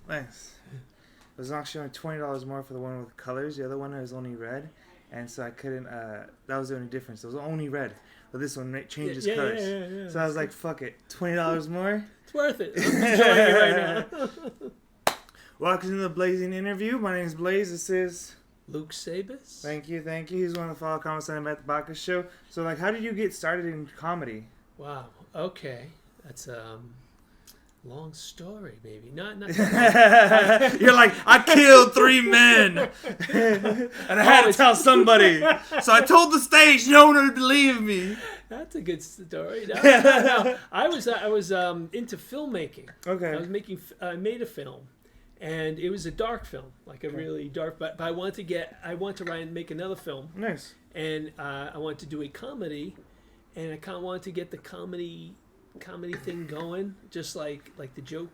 Nice. It was actually only $20 more for the one with colors. The other one was only red, and so I couldn't. That was the only difference. It was only red, but this one changes colors. Yeah. So I was like, "Fuck it, $20 more." It's worth it. I'm enjoying it right now. Welcome to the Blazing interview. My name is Blaize. This is Luke Sabis. Thank you. He's one of the follow comments on at the Bacchus show. So, like, how did you get started in comedy? Wow. Okay. That's long story, maybe. Not You're like, I killed 3 men, and I had to tell somebody. So I told the stage, no one would believe me. That's a good story. No. I was into filmmaking. Okay. I made a film, and it was a dark film, like a really dark. But I want to try and make another film. Nice. And I wanted to do a comedy, and I kind of wanted to get the comedy thing going, just like the joke,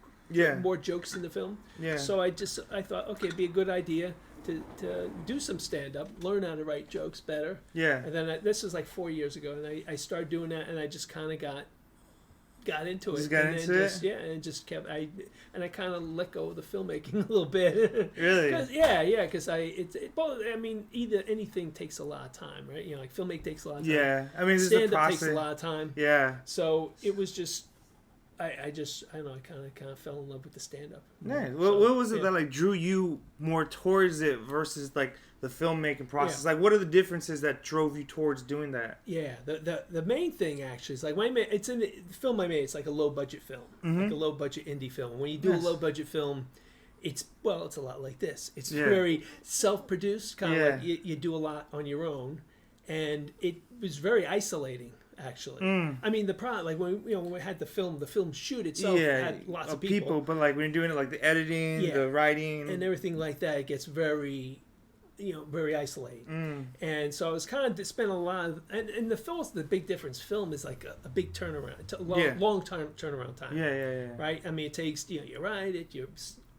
more jokes in the film. Yeah. So I thought, okay, it'd be a good idea to do some stand up, learn how to write jokes better. Yeah. And then this was like 4 years ago, and I started doing that, and I just kind of got into it. And just kept I kind of let go of the filmmaking a little bit. Really? Because either anything takes a lot of time, right? You know, like filmmaking takes a lot of time. Yeah, I mean, stand up takes a lot of time. Yeah. So it was just, I don't know, I kind of fell in love with the stand up. Nice. What was it that like drew you more towards it versus like the filmmaking process? Like, what are the differences that drove you towards doing that? Yeah, the main thing actually is like it's in the film I made. It's like a low budget film, like a low budget indie film. When you do a low budget film, it's a lot like this. It's very self produced, kind of like you do a lot on your own, and it was very isolating. Actually, I mean the problem, like when we had the film shoot itself had lots of people, but like when you're doing it, like the editing, the writing, and everything like that, it gets very isolating. And so I was kind of spent a lot of, and the film's the big difference. Film is like a big turnaround, long time turnaround time. Yeah. Right. I mean, it takes you write it, you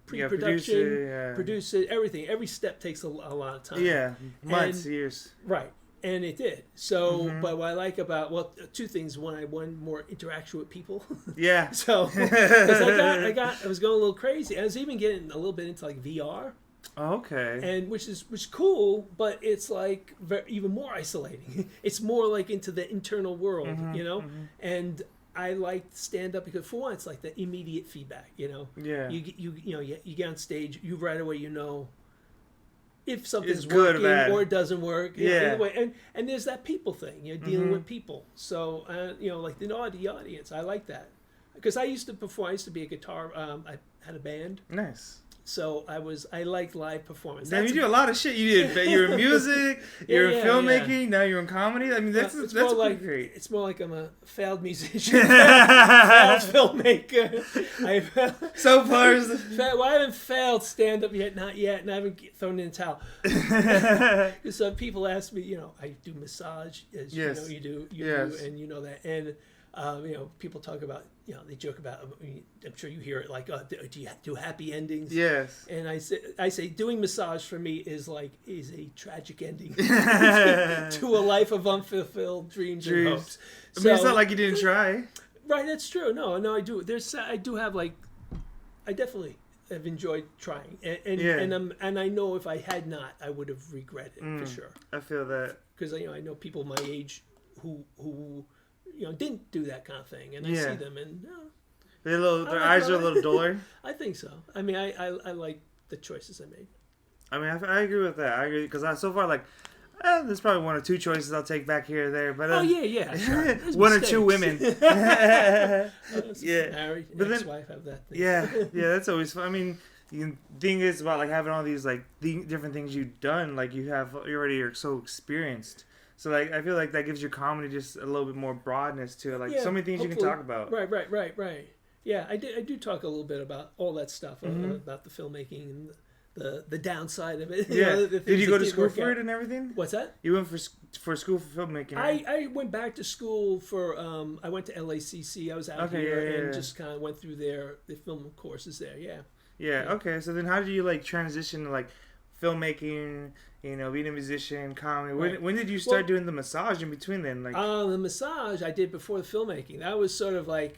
pre-production, produce it, everything. Every step takes a lot of time. Yeah, months, years. Right. And it did. So, but what I like about, two things. One, I wanted more interaction with people. Yeah. So, because I was going a little crazy. I was even getting a little bit into like VR. Okay. And which is cool, but it's like even more isolating. It's more like into the internal world, And I like stand up because for one, it's like the immediate feedback, Yeah. You get on stage, you right away if something's good working or it doesn't work. Yeah. Anyway, and there's that people thing. You're dealing with people. So, like the audience, I like that. Because I used to be a guitar, I had a band. Nice. So I liked live performance. Damn, you do a lot of shit. You were in music, you're in filmmaking, now you're in comedy. I mean, that's pretty great. It's more like I'm a failed musician, failed filmmaker. So far, I haven't failed stand up yet, not yet, and I haven't thrown in the towel. Because some people ask me, I do massage, as you do, and you know that, and people talk about, they joke about, I'm sure you hear it, like, do you do happy endings? Yes. And I say doing massage for me is a tragic ending to a life of unfulfilled dreams and hopes. I mean, it's not like you didn't try. Right, that's true. No, I do. I do have I definitely have enjoyed trying, and I know if I had not, I would have regretted for sure. I feel that because I know people my age who didn't do that kind of thing, and I see them, and their eyes are a little duller. I think so. I mean, I like the choices I made. I mean, I agree with that. I agree because so far, there's probably 1 or 2 choices I'll take back here or there, but sure. 1 or 2 women. Married, ex-wife have that thing. Yeah, that's always fun. I mean, the thing is about having all these different things you've done. You're so experienced. So I feel like that gives your comedy just a little bit more broadness to it. So many things you can talk about. Right. Yeah, I do talk a little bit about all that stuff, about the filmmaking and the downside of it. Yeah. Did you go to school for it and everything? What's that? You went for school for filmmaking, right? I went back to school for, I went to LACC. I was out here and just kind of went through the film courses there, Yeah, okay. So then how did you transition to filmmaking, being a musician, comedy? Right. When did you start doing the massage in between then? The massage I did before the filmmaking. That was sort of I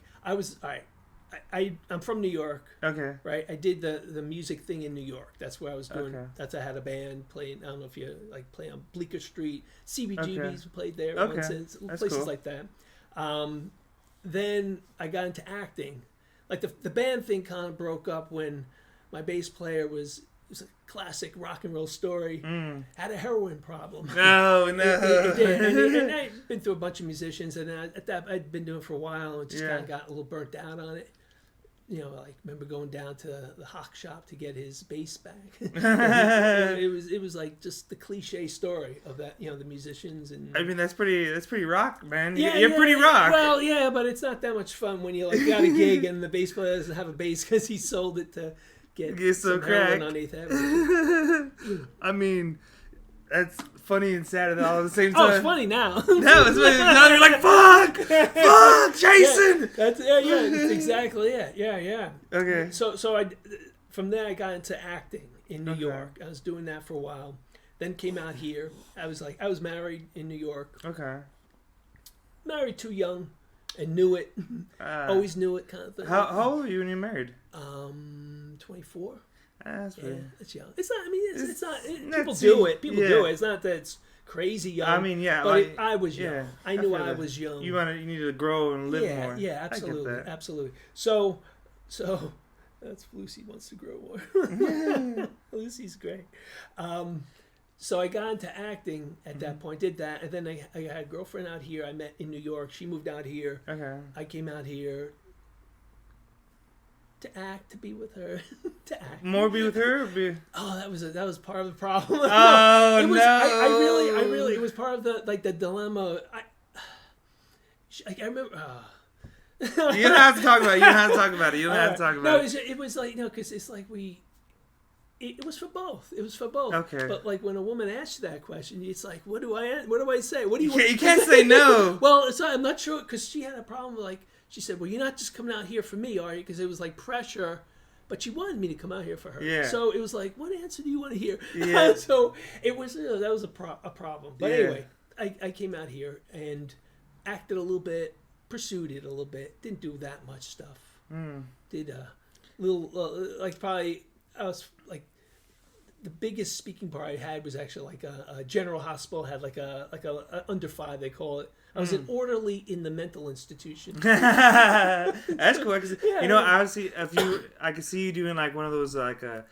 I'm from New York. Okay. Right. I did the music thing in New York. That's where I was doing. Okay. That's I had a band playing. I don't know if you like play on Bleecker Street. CBGBs played there. Okay. Once, That's places cool. like that. Then I got into acting. Like the band thing kind of broke up when my bass player was a classic rock and roll story. Had a heroin problem. No. It did. And I'd been through a bunch of musicians, and at that I'd been doing it for a while, and just kind of got a little burnt out on it. You know, like remember going down to the Hawk shop to get his bass back. it was like just the cliche story of that. You know, the musicians and. I mean, that's pretty rock, man. You're pretty rock. Well, yeah, but it's not that much fun when you like got a gig and the bass player doesn't have a bass because he sold it to get some heroin on 8th Avenue. I mean, that's funny and sad all at the same time. Oh, it's funny now. No, it's funny. Now you're like, fuck, Jason. That's exactly it. Yeah. Okay. So I from there I got into acting in New York. I was doing that for a while. Then came out here. I was married in New York. Okay. Married too young, and knew it. Always knew it, kind of thing. How old were you when you married? 24. That's pretty. Yeah, it's young. It's not. I mean, it's not. People do do it. People do it. It's not that it's crazy young. I mean, yeah. But like, I was young. Yeah, I knew I was young. You needed to grow and live more. Yeah, absolutely, I get that. absolutely. So that's Lucy wants to grow more. Lucy's great. So I got into acting at that point. Did that, and then I had a girlfriend out here. I met in New York. She moved out here. Okay. I came out here to act, to be with her, to act. More be with her? Or be... Oh, that was part of the problem. Oh, it was, no. I really, it was part of the dilemma. I remember. You don't have to talk about it. You don't have to talk about it. No, it was like, because it's like it was for both. It was for both. Okay. But like when a woman asks you that question, it's like, what do I say? What do you? You can't say no. Well, I'm not sure, because she had a problem. Like she said, well, you're not just coming out here for me, are you? Because it was like pressure. But she wanted me to come out here for her. Yeah. So it was like, what answer do you want to hear? Yeah. So it was, that was a problem. But anyway, I came out here and acted a little bit, pursued it a little bit. Didn't do that much stuff. Did a little, like probably, I was like, the biggest speaking part I had was actually like a General Hospital had like a under 5, they call it. I was an orderly in the mental institution. That's cool. You know, yeah. obviously, I could see you doing like one of those the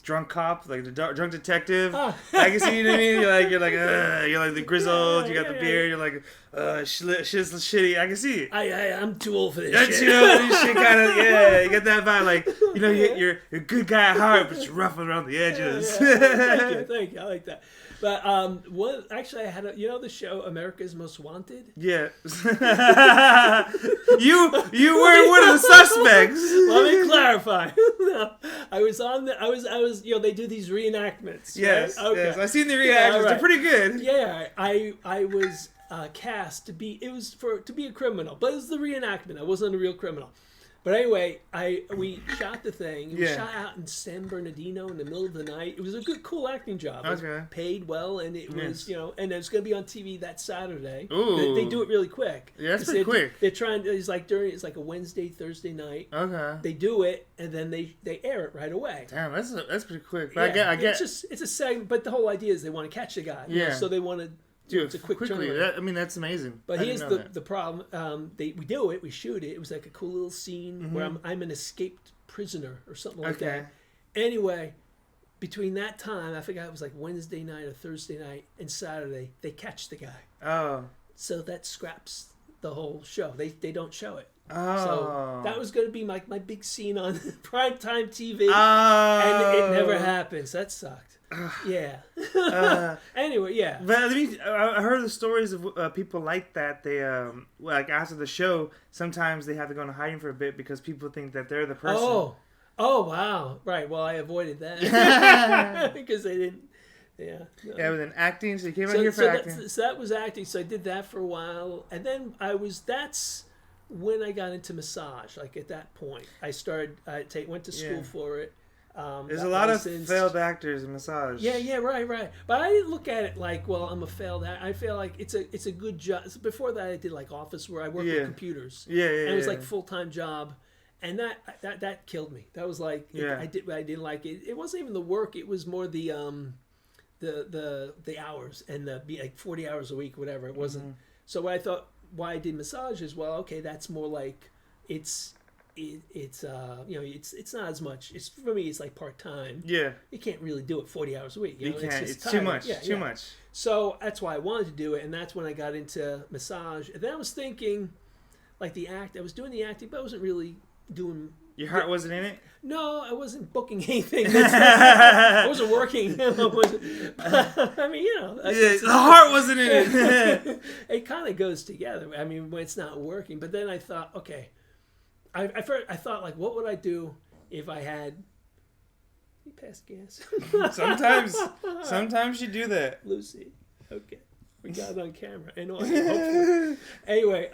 drunk cop, like the drunk detective. I can see you. Know what I mean? You're like the grizzled. You got the beard. You're like shit's shitty. I can see it. I'm too old for this That's, shit. you know, this shit kind of you get that vibe. Like, you know, you're a good guy at heart, but you're rough around the edges. Yeah. Thank you. I like that. But actually, I had the show America's Most Wanted. Yeah. you were one of the suspects. Let me clarify. No, I was they do these reenactments. Yes. Right? Okay. Yes. I've seen the reactions. Right. They're pretty good. Yeah. I was cast to be a criminal, but it was the reenactment. I wasn't a real criminal. But anyway, we shot the thing. It was shot out in San Bernardino in the middle of the night. It was a cool acting job. It was paid well, and it was, and it was going to be on TV that Saturday. Ooh. They do it really quick. Yeah, that's pretty quick. They're trying. It's like a Wednesday, Thursday night. Okay. They do it, and then they air it right away. Damn, that's pretty quick. But I get. It's a segment, but the whole idea is they want to catch the guy. Yeah. So they want to. It's a quick quickly. turnaround. That's amazing. But here's the problem. We do it. We shoot it. It was like a cool little scene where I'm an escaped prisoner or something like that. Anyway, between that time, I forgot it was like Wednesday night or Thursday night and Saturday, they catch the guy. Oh. So that scraps the whole show. They don't show it. Oh. So that was going to be my big scene on primetime TV. Oh. And it never happened. So that sucked. Yeah. Anyway, yeah. But I heard the stories of people like that. They like after the show, sometimes they have to go into hiding for a bit because people think that they're the person. Oh wow! Right. Well, I avoided that because they didn't. Yeah. No. Yeah, but then acting. So you came out here for acting. So that was acting. So I did that for a while, and then that's when I got into massage. Like at that point, I started. Went to school for it. There's a lot of failed actors in massage. Yeah, right. But I didn't look at it like, well, I'm a failed actor. I feel like it's a good job. Before that, I did like office where I worked with computers. Yeah. And it was like full-time job, and that killed me. That was like, I didn't like it. It wasn't even the work. It was more the hours and the like 40 hours a week, whatever. It wasn't. So what I thought, why I did massage is, well, okay, that's more like it's not as much. It's for me. It's like part time. Yeah. You can't really do it 40 hours a week. You can't. It's too much. Too much. So that's why I wanted to do it, and that's when I got into massage. And then I was thinking, like I was doing the acting, but I wasn't really doing. Your heart wasn't in it? No, I wasn't booking anything. I wasn't working. I mean, the heart wasn't in it. It kind of goes together. I mean, when it's not working. But then I thought, okay. I thought, like, what would I do if I had... You pass gas. Sometimes you do that. Lucy. Okay. We got it on camera. And hopefully. Anyway,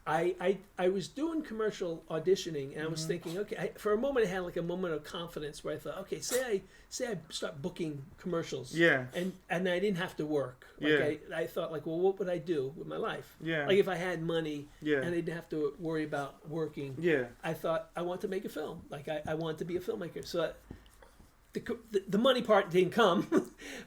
I was doing commercial auditioning, and I was thinking, okay, for a moment I had like a moment of confidence where I thought, okay, say I start booking commercials, and I didn't have to work. Like I thought, like, well, what would I do with my life? Like if I had money and I didn't have to worry about working. I thought I want to make a film. Like I want to be a filmmaker. So the money part didn't come,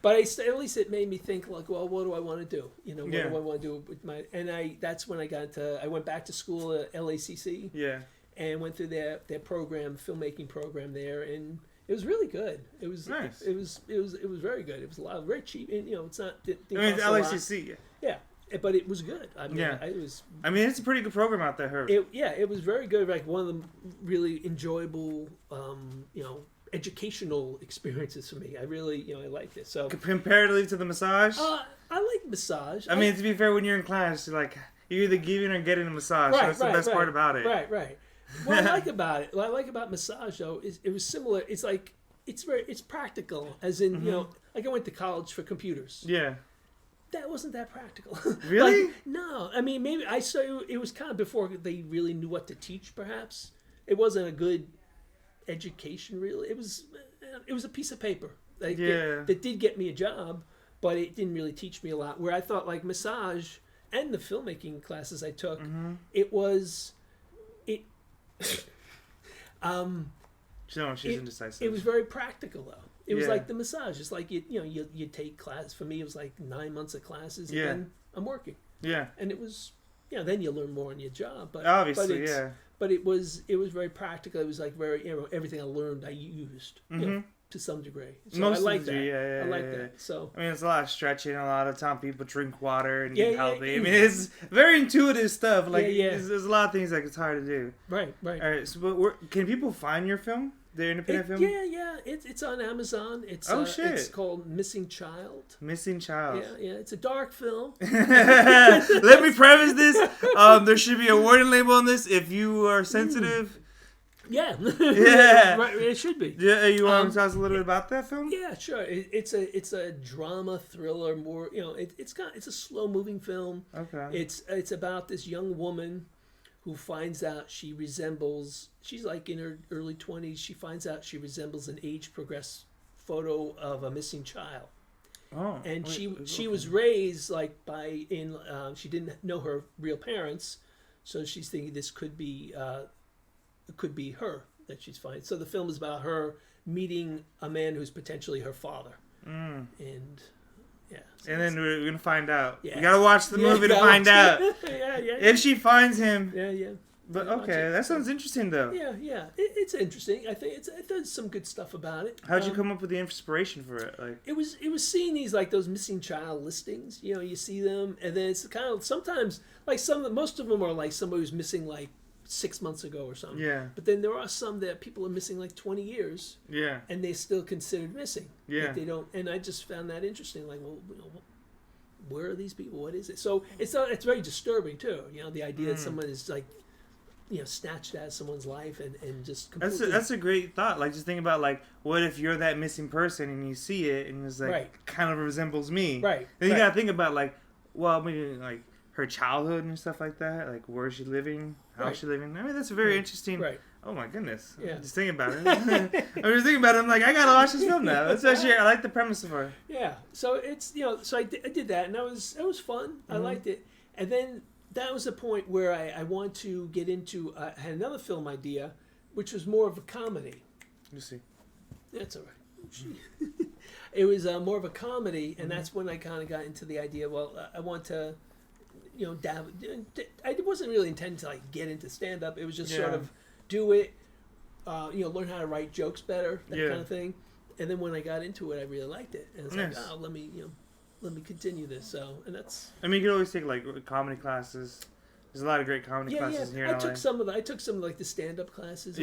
but at least it made me think, like, well, what do I want to do? What do I want to do with my? And that's when I went back to school at LACC. And went through their program, filmmaking program there, and it was really good. It was nice. It was very good. It was very cheap, and it's not. It's LACC. Yeah. But it was good. I mean, it's a pretty good program out there. It was very good. Like one of the really enjoyable, educational experiences for me. I really, I liked it. So comparatively to the massage, I like massage. I mean, to be fair, when you're in class, you're either giving or getting a massage. That's the best part about it. Right. What I like about massage though is it was similar. It's like it's practical, as in like I went to college for computers. Yeah. That wasn't that practical. Really? No. I mean, maybe I saw it was kind of before they really knew what to teach. Perhaps it wasn't a good education. Really, it was a piece of paper. Like that did get me a job, but it didn't really teach me a lot. Where I thought like massage and the filmmaking classes I took, it was she's indecisive. It was very practical though. It was like the massage. It's like you take class. For me, it was like 9 months of classes, and then I'm working. Yeah, and it was then you learn more on your job. But obviously, but it was very practical. It was like very everything I learned I used to some degree. So I like that. I like that. So I mean, it's a lot of stretching. A lot of time people drink water and eat healthy. I mean, it's very intuitive stuff. Like there's a lot of things like it's hard to do. Right. All right. So, can people find your film? The independent film? Yeah. It's on Amazon. It's it's called Missing Child. Missing Child. Yeah. It's a dark film. Let me preface this. There should be a warning label on this. If you are sensitive. Yeah. Right, it should be. Yeah. You want to tell us a little bit about that film? Yeah, sure. It's a drama thriller. More, it's a slow moving film. Okay. It's about this young woman who finds out she's like in her early 20s. She finds out she resembles an age-progressed photo of a missing child. Oh, and she was raised like she didn't know her real parents, so she's thinking this could be her that she's finding. So the film is about her meeting a man who's potentially her father, and. Yeah, so and then we're gonna find out. Yeah. We gotta watch the movie to find out. If she finds him. Yeah. But okay, that sounds interesting though. Yeah. It's interesting. I think it does some good stuff about it. How'd you come up with the inspiration for it? Like it was seeing these like those missing child listings. You see them, and then it's kind of sometimes like most of them are like somebody who's missing like 6 months ago or something. Yeah. But then there are some that people are missing like 20 years. Yeah. And they're still considered missing. Yeah. Like they don't. And I just found that interesting. Like, well, where are these people? What is it? So it's very disturbing too. The idea that someone is like, snatched out of someone's life and just completely... That's a great thought. Like just think about like, what if you're that missing person and you see it and it's like kind of resembles me. Right. Then you gotta think about like, well, maybe like her childhood and stuff like that. Like where is she living? How is she living? I mean, that's a very interesting Oh my goodness! Yeah. Just thinking about it. I'm just thinking about it. I'm like, I gotta watch this film now. That's actually I like the premise of it. Yeah. So it's so I did that, and it was fun. I liked it, and then that was the point where I wanted to get into. I had another film idea, which was more of a comedy. You see. That's all right. It was more of a comedy, and that's when I kind of got into the idea. Well, I want to, I wasn't really intending to like get into stand up. It was just sort of do it, learn how to write jokes better, that kind of thing. And then when I got into it, I really liked it, and it's like, oh, let me continue this. So, and that's. I mean, you could always take like comedy classes. There's a lot of great comedy classes here in LA. I took some of like the stand up classes.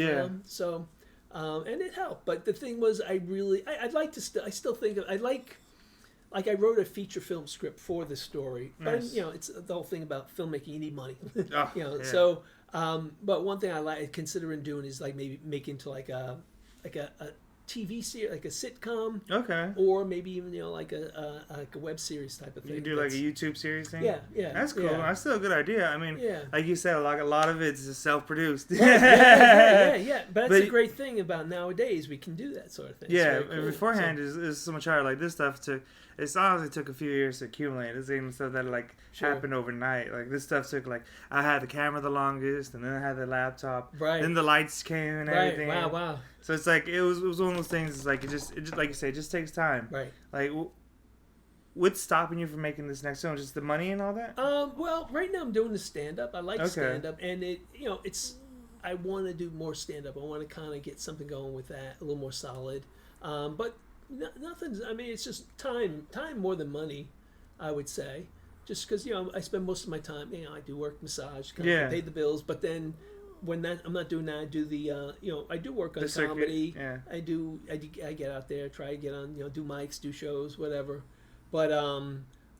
So. And it helped, but the thing was, I'd like to. I still think I I wrote a feature film script for this story, but it's the whole thing about filmmaking. You need money, So, but one thing I like considering doing is like maybe making to like a TV series, like a sitcom, or maybe even like a web series type of thing. You can do like a YouTube series thing. Yeah, that's cool. That's still a good idea. I mean, like you said, a lot of it's just self-produced. Right. Yeah. But that's the great thing about nowadays. We can do that sort of thing. Yeah, cool. Beforehand is so much harder. Like this stuff it honestly took a few years to accumulate. It's even stuff that happened overnight. Like this stuff took I had the camera the longest, and then I had the laptop. Right. Then the lights came and everything. Wow. So it's like it was one of those things. It's like it just like you say, it just takes time. Right. Like, what's stopping you from making this next film? Just the money and all that? Well, right now I'm doing the stand up. I like stand up, and it's. I want to do more stand up. I want to kind of get something going with that, a little more solid. But nothing's. I mean, it's just time more than money, I would say. Just because I spend most of my time. I do work, massage, pay the bills, but then. When I'm not doing that, I do the I do work on comedy. Yeah. I get out there, try to get on do mics, do shows, whatever. But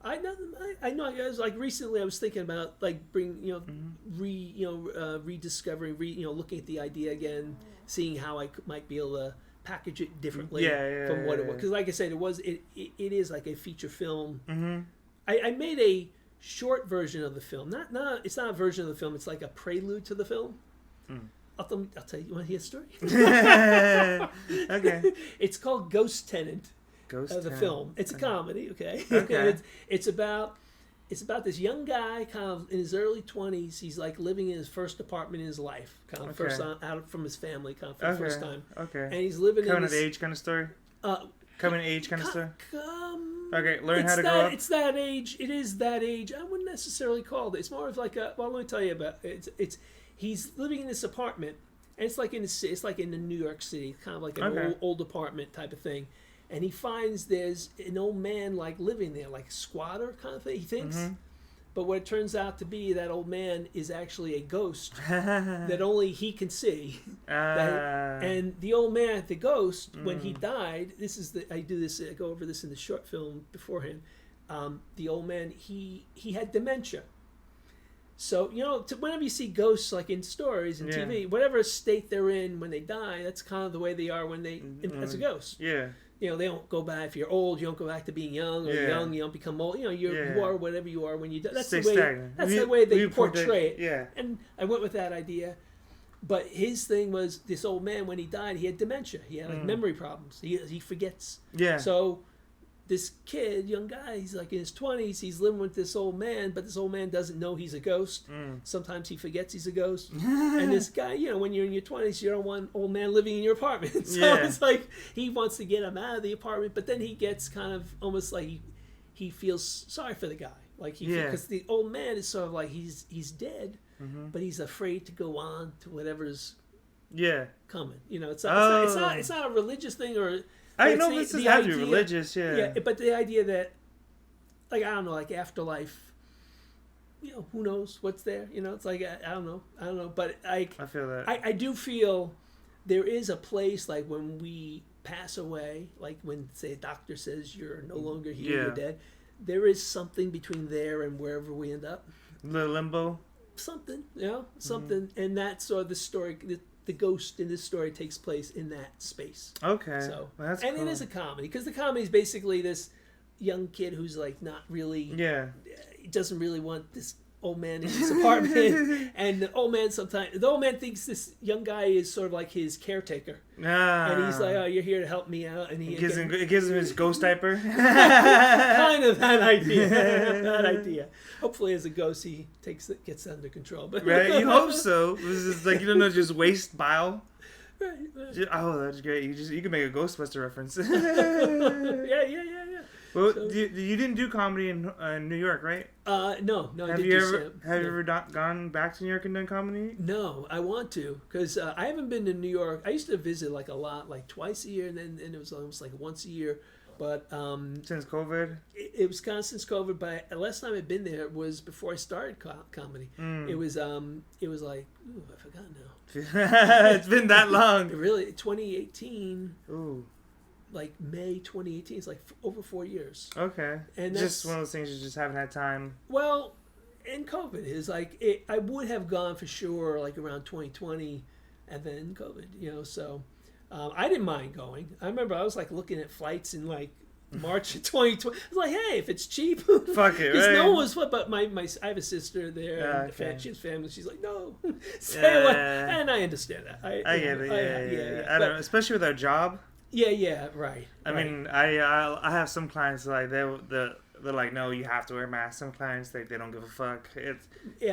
I know guys, like recently I was thinking about like rediscovering, looking at the idea again, seeing how I might be able to package it differently from what it was. Because like I said, it is like a feature film. Mm-hmm. I made a short version of the film. It's not a version of the film. It's like a prelude to the film. I'll tell you. You want to hear a story? Okay. It's called Ghost Tenant. The film. It's a comedy. Okay. It's about this young guy, kind of in his early 20s. He's like living in his first apartment in his life, kind of first out from his family, kind of for the first time. Okay. And he's living coming in of age kind of story. Coming of age kind of story. Okay, learn how to grow up. It's that age. It is that age. I wouldn't necessarily call it. It's more of like a. Well, let me tell you about it. He's living in this apartment, and it's like in the New York City, kind of like an old apartment type of thing. And he finds there's an old man like living there, like a squatter kind of thing. He thinks, but what it turns out to be, that old man is actually a ghost that only he can see. And the old man, the ghost, when he died, I go over this in the short film beforehand. The old man, he had dementia. So whenever you see ghosts like in stories and TV, whatever state they're in when they die, that's kind of the way they are when as a ghost. Yeah. They don't go back. If you're old, you don't go back to being young, or young, you don't become old. You are whatever you are when you die. That's the way they portray it. Yeah. And I went with that idea. But his thing was, this old man, when he died, he had dementia. He had like memory problems. He forgets. Yeah. So this kid, young guy, he's like in his 20s, he's living with this old man, but this old man doesn't know he's a ghost. Sometimes he forgets he's a ghost. And this guy, when you're in your 20s, you don't want an old man living in your apartment. So it's like he wants to get him out of the apartment, but then he gets kind of almost like he feels sorry for the guy. Like because the old man is sort of like he's dead, but he's afraid to go on to whatever's coming. It's not a religious thing or. I know this doesn't have to be religious, Yeah, but the idea that, like, I don't know, like afterlife, who knows what's there? It's like, I don't know. But I feel that. I do feel there is a place, like when we pass away, like when, say, a doctor says you're no longer here, you're dead, there is something between there and wherever we end up. The limbo? Something, something. And that's sort of the story. The ghost in this story takes place in that space. Okay. So that's and cool. It is a comedy, because the comedy is basically this young kid who's like not really. Yeah. He doesn't really want this old man in his apartment, and the old man thinks this young guy is sort of like his caretaker, and he's like, "Oh, you're here to help me out," and it gives him his ghost diaper. Kind of that idea. Hopefully, as a ghost, he gets under control. But right, you hope so. This is like, you don't know, just waste bile. Right. Oh, that's great. You can make a Ghostbuster reference. Yeah. Well, So, you didn't do comedy in New York, right? No. Have you ever gone back to New York and done comedy? No, I want to, because I haven't been to New York. I used to visit like a lot, like twice a year, and it was almost like once a year. But since COVID, it was kind of since COVID. But the last time I'd been there was before I started comedy. It was like, ooh, I forgot now. It's been that long. Really, 2018. Ooh. Like May 2018. It's like over 4 years. Okay. And just one of those things you just haven't had time. Well, and COVID is like I would have gone for sure like around 2020, and then COVID. So. I didn't mind going. I remember I was like looking at flights in like March of 2020. I was like, hey, if it's cheap, fuck it. Because right? no one was. But I have a sister there. And she has family. She's like, no, stay away. And I understand that. I get it. Yeah. I don't know, especially with our job. Yeah. Right. I mean, I have some clients like they're like, no, you have to wear a mask. Some clients they don't give a fuck. It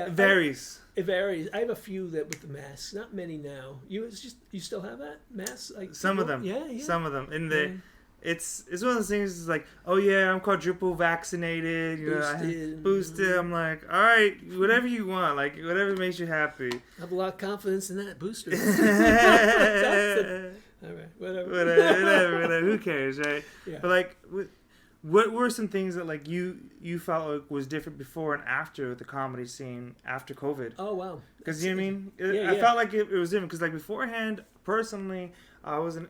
varies. It varies. I have a few that with the masks. Not many now. You still have that mask? Like some of them. Yeah. Some of them. It's one of those things. It's like, oh yeah, I'm quadruple vaccinated. Boosted. I'm like, all right, whatever you want. Like whatever makes you happy. I have a lot of confidence in that booster. All right, whatever. Who cares, right? Yeah. But like, what were some things that like you felt like was different before and after the comedy scene after COVID? Oh wow! Because you know what I mean, I felt like it was different. Because like beforehand, personally, I wasn't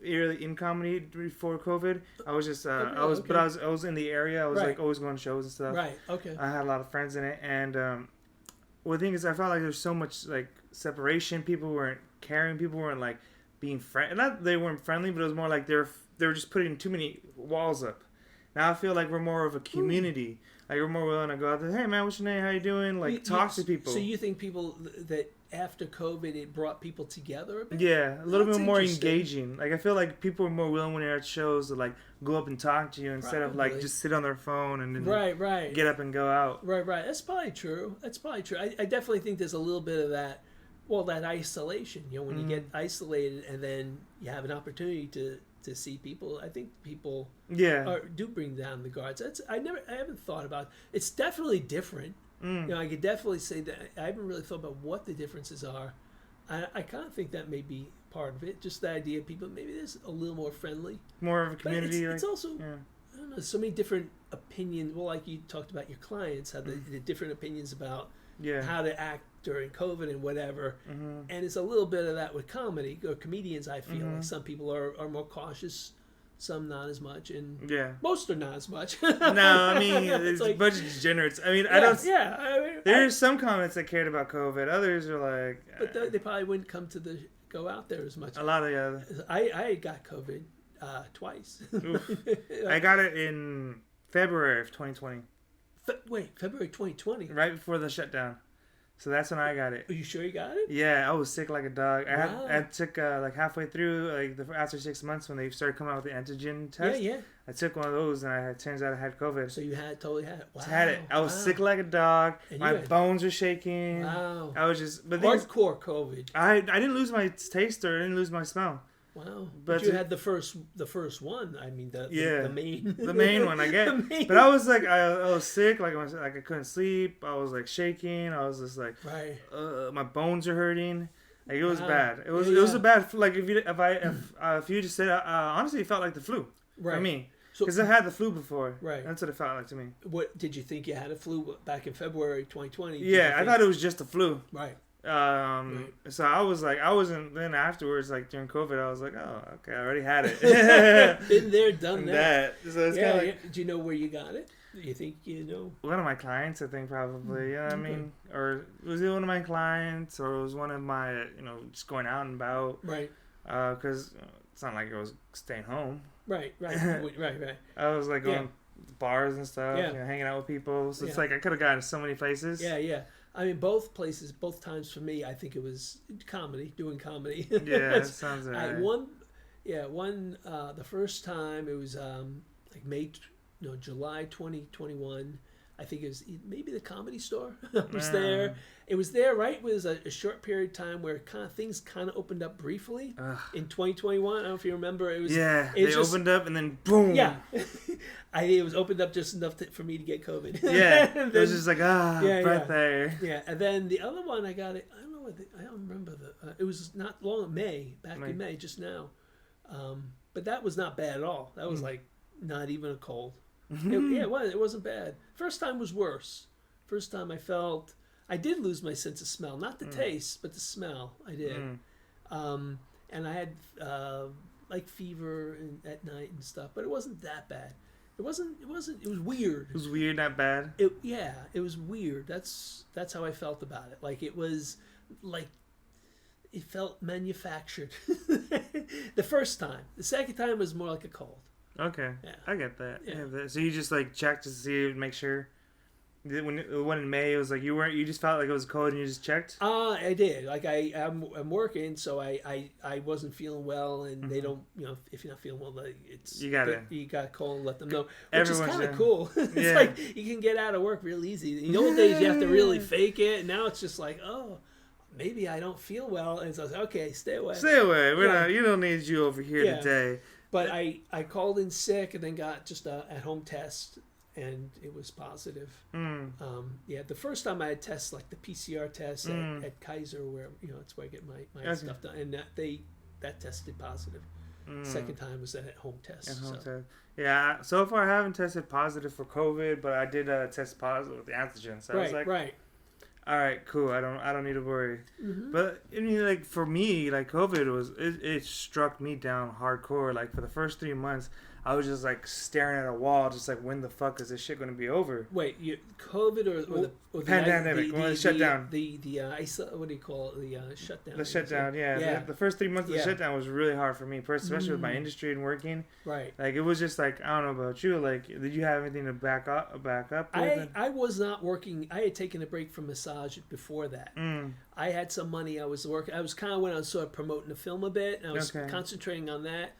really in comedy before COVID. I was just I was in the area. I was like always going to shows and stuff. Right. Okay. I had a lot of friends in it, and well, the thing is, I felt like there's so much like separation. People weren't caring. People weren't like being friendly. Not they weren't friendly, but it was more like they were just putting too many walls up. Now I feel like we're more of a community. Like we're more willing to go out there. Hey man, what's your name? How you doing? Like talk to people. So you think people that after COVID it brought people together a bit? Yeah, a little bit more engaging. Like I feel like people are more willing when they're at shows to like go up and talk to you instead of like just sit on their phone and then get up and go out. Right. That's probably true. I definitely think there's a little bit of that. Well, that isolation. When you get isolated and then you have an opportunity to see people, I think people do bring down the guards. I haven't thought about it. It's definitely different. I could definitely say that I haven't really thought about what the differences are. I kind of think that may be part of it. Just the idea of people maybe there's a little more friendly, more of a community. But it's also I don't know, so many different opinions. Well, like you talked about your clients have the different opinions about how to act during COVID and whatever. And it's a little bit of that with comedy or comedians. I feel like some people are more cautious, some not as much, and most are not as much. No, I mean it's like, bunch of degenerates. I mean, I don't. Yeah, I mean, there's some comments that cared about COVID. Others are like, but they probably wouldn't come to go out there as much. A lot of I got COVID twice. I got it in February of 2020. February 2020, right before the shutdown. So that's when I got it. Are you sure you got it? Yeah, I was sick like a dog. I took like halfway through, like after 6 months when they started coming out with the antigen test. Yeah. I took one of those and it turns out I had COVID. So you totally had it. Wow. I had it. I was sick like a dog. And my bones were shaking. Wow. I was just hardcore COVID. I didn't lose my taste or I didn't lose my smell. Wow, but you had the first one. I mean, the main the main one. I get, but I was like, I was sick. Like I couldn't sleep. I was like shaking. I was just like, my bones are hurting. Like it was bad. It was a bad. Like if you just said, honestly, it felt like the flu for me. Because I had the flu before. Right. That's what it felt like to me. What did you think you had a flu back in February 2020? Yeah, I thought it was just a flu. Right. So I was like, then afterwards, like during COVID, I was like, oh, okay, I already had it. Been there, done that. So it's kind of like, do you know where you got it? You think you know? One of my clients, I think probably. Yeah, I mean, or was it one of my clients, or it was one of my, just going out and about. Right. Because it's not like I was staying home. Right. I was like going bars and stuff. Yeah. You know, hanging out with people. So it's Yeah. like I could have gone to so many places. Yeah, yeah. I mean, both places, both times for me, I think it was comedy, doing comedy. Yeah, that sounds right. The first time it was like July 2021. I think it was maybe the Comedy Store. I was there. It was there, right? It was a short period of time where things kind of opened up briefly in 2021. I don't know if you remember. It was they opened up and then boom. Yeah, it was opened up just enough to, for me to get COVID. Yeah, it was just like right there. Yeah, and then the other one I got it. I don't know what I don't remember it was not long in May, just now. But that was not bad at all. That was like not even a cold. It wasn't bad. First time was worse. First time I did lose my sense of smell, not the taste, but the smell. I did, and I had like fever at night and stuff, but it wasn't that bad. It wasn't. It was weird. It was weird, not bad. It was weird. That's how I felt about it. Like it was like it felt manufactured. The first time. The second time was more like a cold. Okay, yeah. I get that. Yeah. So you just like checked to see, make sure. When in May, it was like you just felt like it was cold and you just checked. I did. Like I'm working, so I wasn't feeling well, and they don't. If you're not feeling well, you got to call and let them know, which is kind of cool. It's like you can get out of work real easy. In the old days, you have to really fake it, and now it's just like, oh, maybe I don't feel well, and so I was like, okay, stay away. Stay away. You don't need you over here today. But I called in sick and then got just a at-home test, and it was positive. The first time I had tests like the PCR test at Kaiser, where it's where I get my stuff done, and that tested positive. Second time was that at-home test. Test. Yeah, so far I haven't tested positive for COVID, but I did test positive with the antigen. So I was like, all right, cool. I don't need to worry. But I mean, like for me, like COVID it struck me down hardcore. Like for the first 3 months, I was just like staring at a wall, just like, when the fuck is this shit going to be over? Wait, COVID or the pandemic? When it shut down. What do you call it? The shutdown. The shutdown, yeah. The first 3 months of the shutdown was really hard for me, especially with my industry and working. Right. Like it was just like, I don't know about you. Like, did you have anything to back up? I was not working. I had taken a break from massage before that. I had some money. I was working. I was kind of when I was sort of promoting the film a bit, and I was concentrating on that.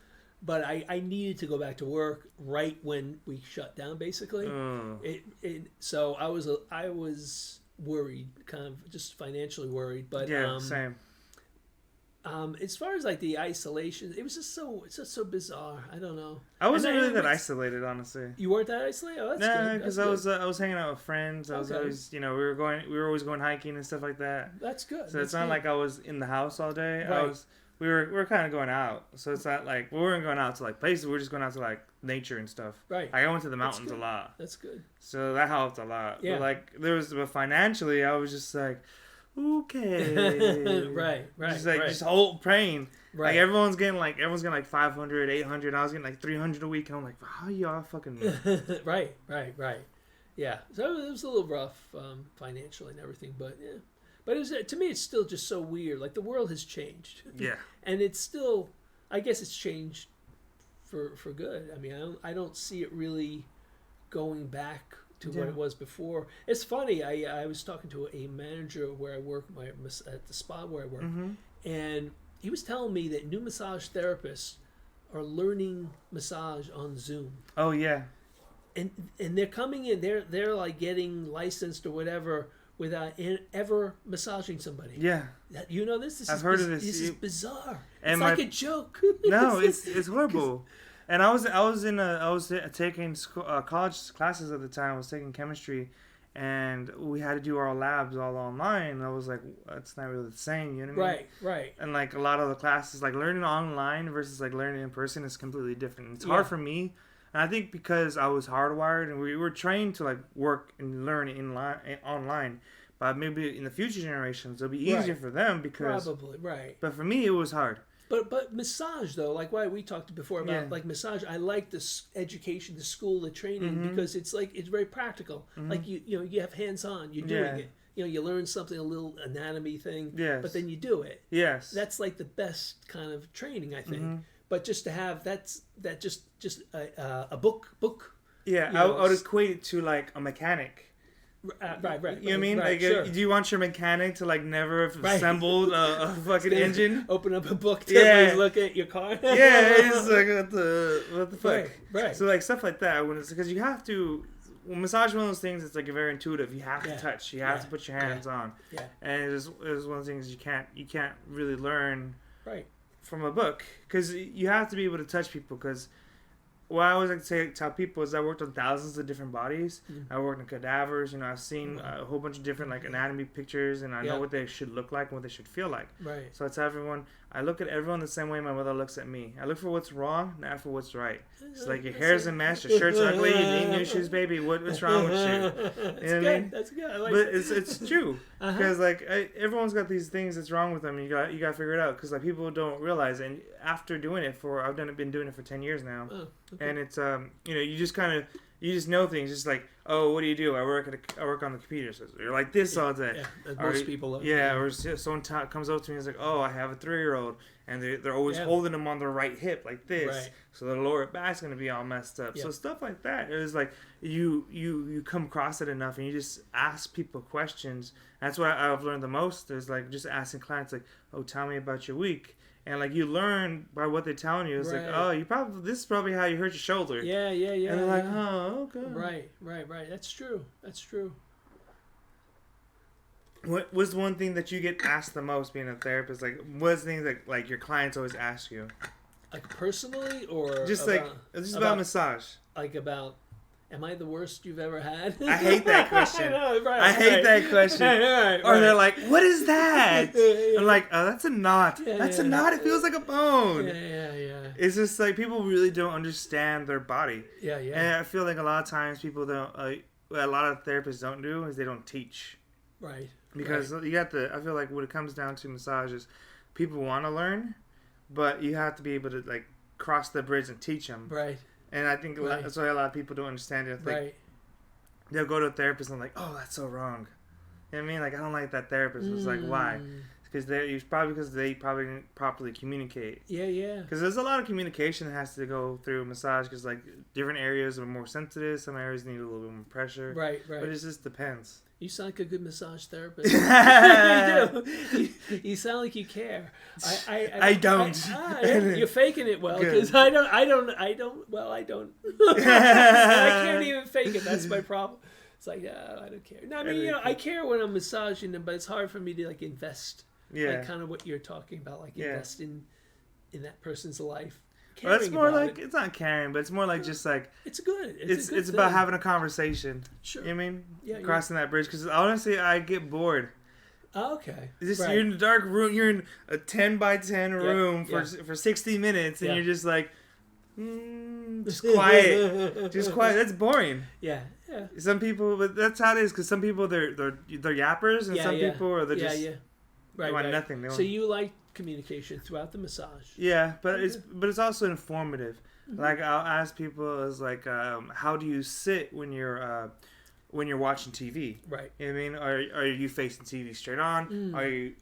But I needed to go back to work right when we shut down, basically. So I was worried, kind of just financially worried. But same. As far as like the isolation, it's just so bizarre. I don't know. I wasn't really that isolated, honestly. You weren't that isolated? Oh, that's good. Because I was hanging out with friends. I was always, we were always going hiking and stuff like that. That's good. So it's not like I was in the house all day. Right. We were kind of going out, so it's not like we weren't going out to like places. We were just going out to like nature and stuff. Right. I went to the mountains a lot. That's good. So that helped a lot. Yeah. But financially, I was just like, okay. right. Just whole praying. Right. Like everyone's getting like 500, 800. I was getting like 300 a week. And I'm like, how y'all fucking? Right. Yeah. So it was a little rough financially and everything, but yeah. But to me, it's still just so weird. Like the world has changed. Yeah. And it's still, I guess it's changed for good. I mean, I don't see it really going back to what it was before. It's funny. I was talking to a manager where I work, at the spa where I work, and he was telling me that new massage therapists are learning massage on Zoom. Oh yeah. And they're coming in. They're like getting licensed or whatever, without ever massaging somebody. Yeah. You know this? I've heard of this. This is bizarre. And it's like a joke. No, it's horrible. And I was taking college classes at the time. I was taking chemistry, and we had to do our labs all online. And I was like, it's not really the same, you know what I mean? Right. And like a lot of the classes, like learning online versus like learning in person is completely different. It's hard for me. And I think because I was hardwired and we were trained to like work and learn online, but maybe in the future generations it'll be easier for them because probably right. But for me, it was hard. But massage though, like why we talked before about like massage, I like this education, the school, the training because it's very practical. Like you have hands on, you're doing it. You learn something, a little anatomy thing, but then you do it. Yes, that's like the best kind of training, I think. But just to have just a book Yeah, I would equate it to like a mechanic. Right. You know what I mean? Right, Like, sure. do you want your mechanic to like never have assembled a fucking engine? Open up a book to look at your car. Yeah, it's like what the fuck? Right. So like stuff like that, when it's because you have to. Well, massage is one of those things that's like very intuitive. You have to touch. You have to put your hands on. Yeah. And it's one of those things you can't really learn from a book, because you have to be able to touch people. Because what I always like to tell people is I worked on thousands of different bodies. I worked on cadavers. You know, I've seen a whole bunch of different like anatomy pictures, and I know what they should look like and what they should feel like. Right. So I tell everyone, I look at everyone the same way my mother looks at me. I look for what's wrong, not for what's right. It's like your hair's a mess, your shirt's ugly, you need new shoes, baby. What's wrong with you? That's good. I like but it's true, because like everyone's got these things that's wrong with them. And you got to figure it out, because like people don't realize. And after doing it been doing it for 10 years now, and it's you know, you just know things. Just like, oh, what do you do? I work on the computer. So you're like this all day. Yeah, most people. Or someone comes up to me and is like, oh, I have a 3-year-old, and they're always holding them on their right hip like this, so the lower back's gonna be all messed up. So stuff like that. It was like you come across it enough, and you just ask people questions. That's what I've learned the most. Is like just asking clients like, oh, tell me about your week. And like you learn by what they're telling you. It's like, oh, this is probably how you hurt your shoulder. Yeah. And they're like, oh, okay. Right. That's true. What was one thing that you get asked the most being a therapist? Like, what's the thing that like your clients always ask you? Like personally, or just about massage? Like about, am I the worst you've ever had? I hate that question. I hate that question. Or they're like, what is that? I'm like, oh, that's a knot. That's a knot. It feels like a bone. Yeah. It's just like people really don't understand their body. Yeah. And I feel like a lot of times people don't. What a lot of therapists don't do is they don't teach. Right. Because you got I feel like what it comes down to massages, people want to learn, but you have to be able to like cross the bridge and teach them. Right. And I think that's why a lot of people don't understand it. Like, they'll go to a therapist and like, oh, that's so wrong. You know what I mean? Like, I don't like that therapist. It's like, why? Because they probably didn't properly communicate. Yeah. Because there's a lot of communication that has to go through massage. Because like different areas are more sensitive. Some areas need a little bit more pressure. Right. But it just depends. You sound like a good massage therapist. You do. You sound like you care. I don't. You're faking it well, because I don't. Well, I don't. I can't even fake it. That's my problem. It's like, I don't care. No, I mean, I care when I'm massaging them, but it's hard for me to like invest. Yeah. Like kind of what you're talking about, like invest in that person's life. Well, it's more like it's not caring, but it's more like just like it's good. It's about having a conversation. Sure. You know what I mean? Yeah. Crossing that bridge, because honestly, I get bored. Oh, okay. You're in a dark room. You're in a 10 by 10 room for 60 minutes, and you're just like, just quiet, just quiet. That's boring. Yeah. Some people, but that's how it is. Because some people they're yappers, and some people are just they want nothing. So you like communication throughout the massage. Yeah, but it's also informative. Like I'll ask people is like, how do you sit when you're watching TV? Right. You know what I mean? Are you facing TV straight on? Are you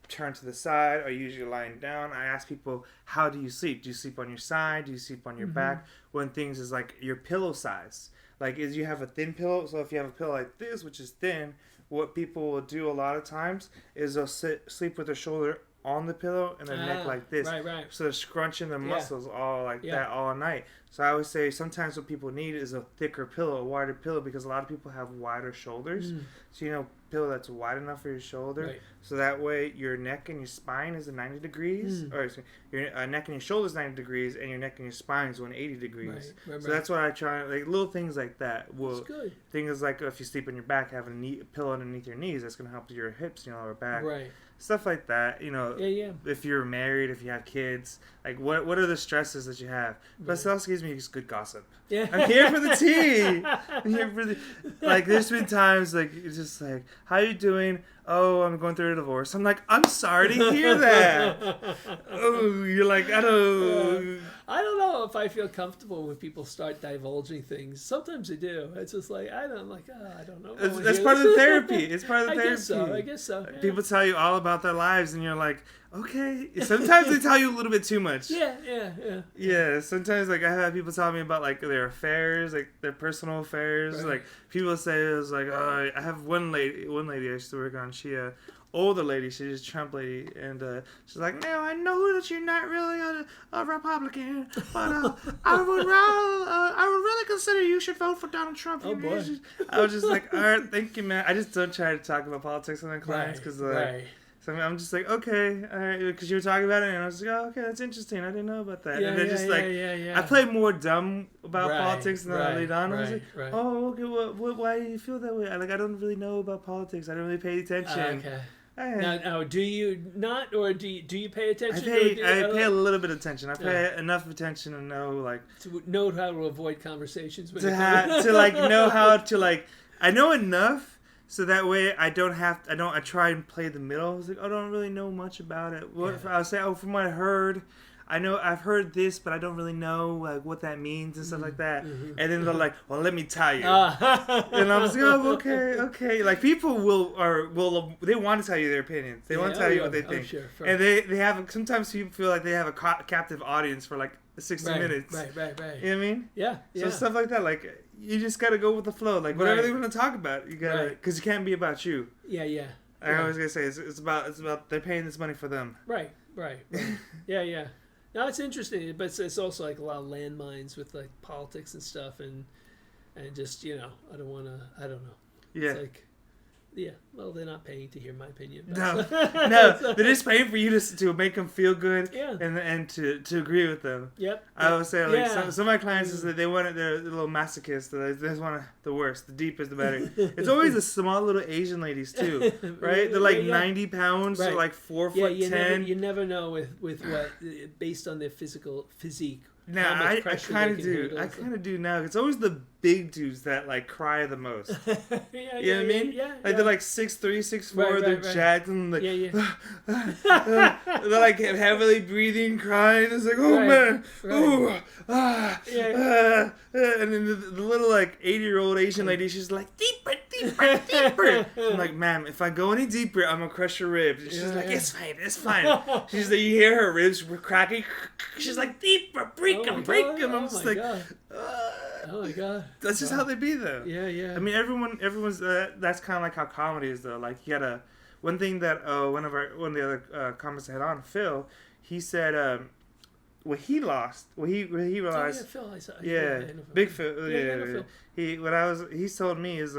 turned to the side? Are you usually lying down? I ask people, how do you sleep? Do you sleep on your side? Do you sleep on your back? When things is like your pillow size. Like, is you have a thin pillow? So if you have a pillow like this, which is thin, what people will do a lot of times is they'll sleep with their shoulder on the pillow and their neck like this. Right. So they're scrunching their muscles all like that all night. So I would say sometimes what people need is a thicker pillow, a wider pillow, because a lot of people have wider shoulders. So pillow that's wide enough for your shoulder. Right. So that way your neck and your spine is at 90 degrees. Or your neck and your shoulder is 90 degrees, and your neck and your spine is 180 degrees. Right. So that's what I try, like little things like that. Well, things like if you sleep on your back, having a pillow underneath your knees, that's going to help your hips, lower back. Right. Stuff like that, If you're married, if you have kids, like what are the stresses that you have? But it also gives me just good gossip. Yeah, I'm here for the tea. I'm here for like. There's been times like it's just like, how you doing? oh, I'm going through a divorce. I'm like, I'm sorry to hear that. Oh, you're like, I don't. I don't know if I feel comfortable when people start divulging things. Sometimes they do. It's just like I don't know. That's part of the therapy. It's part of the therapy. I guess so. Yeah. People tell you all about their lives, and you're like, okay. Sometimes they tell you a little bit too much. Yeah. Sometimes like I have people tell me about like their affairs, like their personal affairs. Right. Like people say it was like, oh, I have one lady I used to work on. She older lady, she's a Trump lady, and she's like, now I know that you're not really a Republican, but I would really consider you should vote for Donald Trump. Oh boy. I was just like, all right, thank you, man. I just don't try to talk about politics with my clients because so I'm just like, okay, all right, because you were talking about it, and I was like, oh, okay, that's interesting. I didn't know about that. And they're just I play more dumb about politics than I lead on. I was like, oh, okay, why do you feel that way? Like, I don't really know about politics. I don't really pay attention. Okay. Now, do you not, or do you pay attention? I pay a little bit of attention. I pay enough attention to know, like, to know how to avoid conversations. To like know how to like. I know enough. So that way I try and play the middle. I was like, I don't really know much about it. I'll say, from what I heard, I've heard this, but I don't really know like what that means and stuff like that. Mm-hmm. And then they're like, well, let me tell you. And I was like, oh, okay. Like people they want to tell you their opinions. They want to tell you what they think. Sure. And they have, sometimes people feel like they have a captive audience for like 60 minutes. Right. You know what I mean? Yeah. So stuff like that, like you just gotta go with the flow. Like whatever they want to talk about, you gotta, because it can't be about you. Yeah. I always gotta say it's about they're paying this money for them. Right. Yeah. No, it's interesting, but it's also like a lot of landmines with like politics and stuff, and just I don't know. Yeah. It's like, yeah, well, they're not paying to hear my opinion. No, they're just paying for you to make them feel good, and to agree with them. Yep. I would say like some of my clients is that they want they're a little masochist. They just want the worst, the deepest, the better. It's always the small little Asian ladies too, right? They're like 90 pounds, or like 4'10". You never know with what based on their physique. Nah, I kind of do. I kind of do now. It's always the big dudes that like cry the most. You know what I mean? Yeah. They're like 6'3", 6'4". They're jacked and like they're like heavily breathing, crying. It's like, oh man, and then the little like 80-year-old Asian lady, she's like, deeper. I'm like, ma'am, if I go any deeper, I'm gonna crush your ribs. And she's like, it's fine. She's like, you hear her ribs cracking. She's like, deeper, break them. I'm just like, oh my god. That's just how they be though. Yeah. I mean, everyone's that's kind of like how comedy is though. Like you gotta. One thing that one of the other comments I had on, Phil, he said what he lost, what he realized. Phil, I saw. Big Phil. Yeah. He told me is